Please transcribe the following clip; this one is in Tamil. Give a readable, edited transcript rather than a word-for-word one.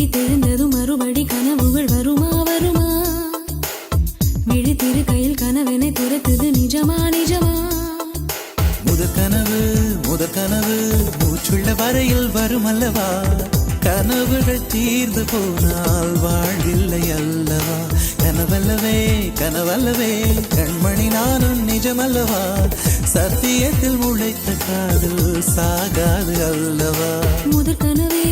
விழித்தெழுந்ததும் மறுபடி கனவுகள் வருமா வருமா விழித்திரு கையில் கனவெனை துரத்துது நிஜமா நிஜமா முதற் கனவு மூச்சுள்ள வரையில் வரும் அல்லவா கனவுகள் தீர்ந்து போனால் வாழ்வில்லை அல்லவா கனவல்லவே கண்மணி நானும் நிஜமல்லவா சத்தியத்தில் முளைத்த காதல் சாகாது அல்லவா முதற் கனவே